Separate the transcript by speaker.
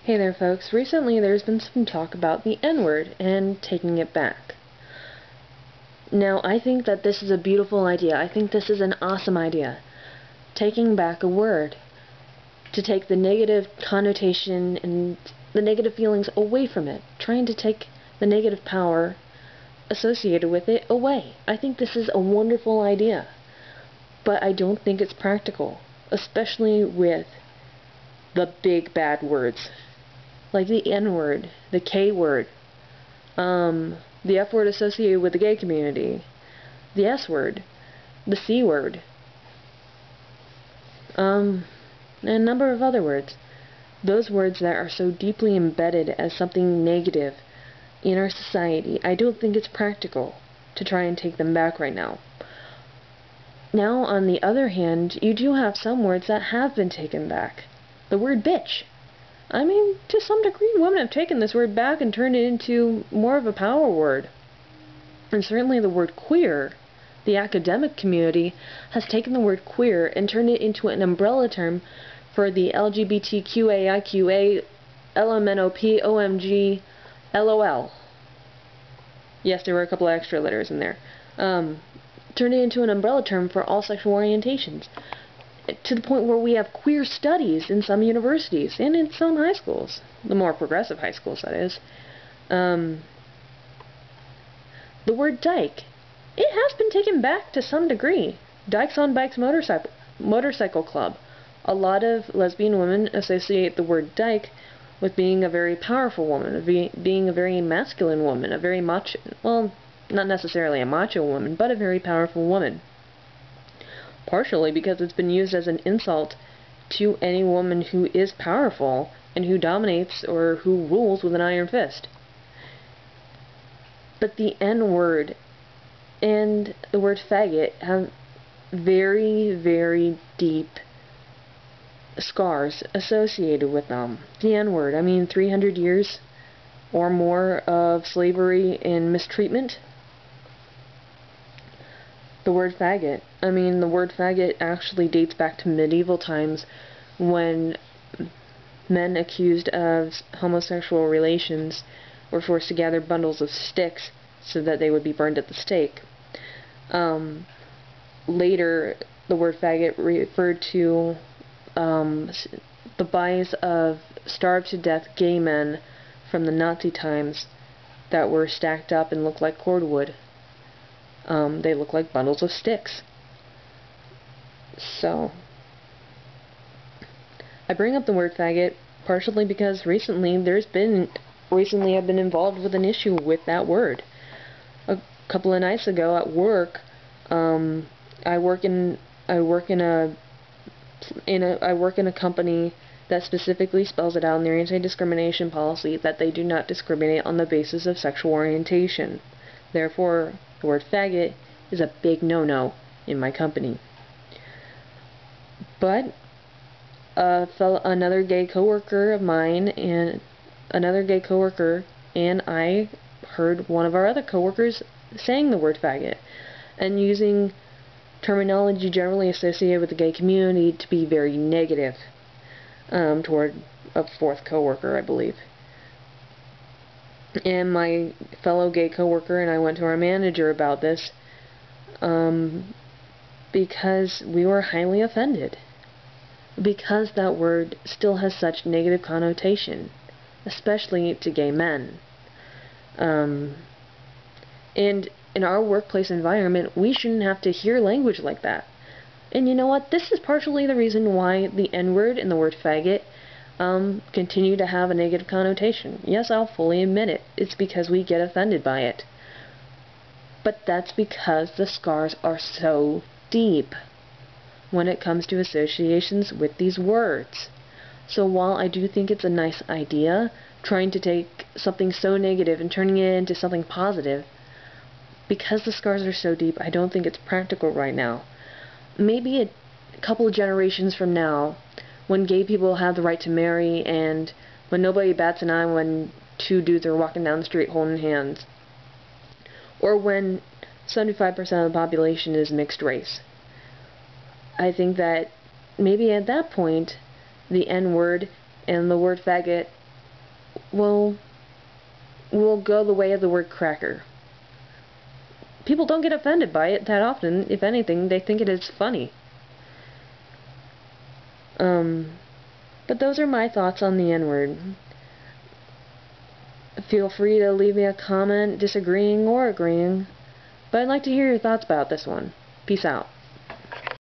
Speaker 1: Hey there folks, recently there's been some talk about the N-word and taking it back. Now I think that this is a beautiful idea. I think this is an awesome idea. Taking back a word. To take the negative connotation and the negative feelings away from it. Trying to take the negative power associated with it away. I think this is a wonderful idea. But I don't think it's practical. Especially with the big bad words. Like the N-word, the K-word, the F-word associated with the gay community, the S-word, the C-word, and a number of other words. Those words that are so deeply embedded as something negative in our society, I don't think it's practical to try and take them back right now. Now, on the other hand, you do have some words that have been taken back. The word bitch. I mean, to some degree, women have taken this word back and turned it into more of a power word. And certainly the word queer, the academic community, has taken the word queer and turned it into an umbrella term for the LGBTQAIQA, LMNOP, OMG, LOL. Yes, there were a couple of extra letters in there. Turned it into an umbrella term for all sexual orientations. To the point where we have queer studies in some universities and in some high schools. The more progressive high schools, that is. The word dyke. It has been taken back to some degree. Dykes on Bikes Motorcycle Club. A lot of lesbian women associate the word dyke with being a very powerful woman, being a very masculine woman, a very macho, well, not necessarily a macho woman, but a very powerful woman. Partially because it's been used as an insult to any woman who is powerful and who dominates or who rules with an iron fist. But the N-word and the word faggot have very, very deep scars associated with them. The N-word, I mean 300 years or more of slavery and mistreatment. The word faggot. I mean, the word faggot actually dates back to medieval times when men accused of homosexual relations were forced to gather bundles of sticks so that they would be burned at the stake. Later, the word faggot referred to the bodies of starved-to-death gay men from the Nazi times that were stacked up and looked like cordwood. They look like bundles of sticks. So, I bring up the word faggot partially because recently I've been involved with an issue with that word. A couple of nights ago at work, I work in a company that specifically spells it out in their anti-discrimination policy that they do not discriminate on the basis of sexual orientation. Therefore, the word faggot is a big no-no in my company. But another gay coworker of mine and I heard one of our other coworkers saying the word faggot and using terminology generally associated with the gay community to be very negative toward a fourth coworker, I believe. And my fellow gay coworker and I went to our manager about this because we were highly offended. Because that word still has such negative connotation, especially to gay men. And in our workplace environment, we shouldn't have to hear language like that. And you know what? This is partially the reason why the N-word and the word faggot continue to have a negative connotation. Yes, I'll fully admit it. It's because we get offended by it. But that's because the scars are so deep when it comes to associations with these words. So while I do think it's a nice idea, trying to take something so negative and turning it into something positive, because the scars are so deep, I don't think it's practical right now. Maybe a couple of generations from now, when gay people have the right to marry and when nobody bats an eye when two dudes are walking down the street holding hands, or when 75% of the population is mixed race. I think that maybe at that point the N-word and the word faggot will go the way of the word cracker. People don't get offended by it that often. If anything, they think it is funny. But those are my thoughts on the N-word. Feel free to leave me a comment disagreeing or agreeing. But I'd like to hear your thoughts about this one. Peace out.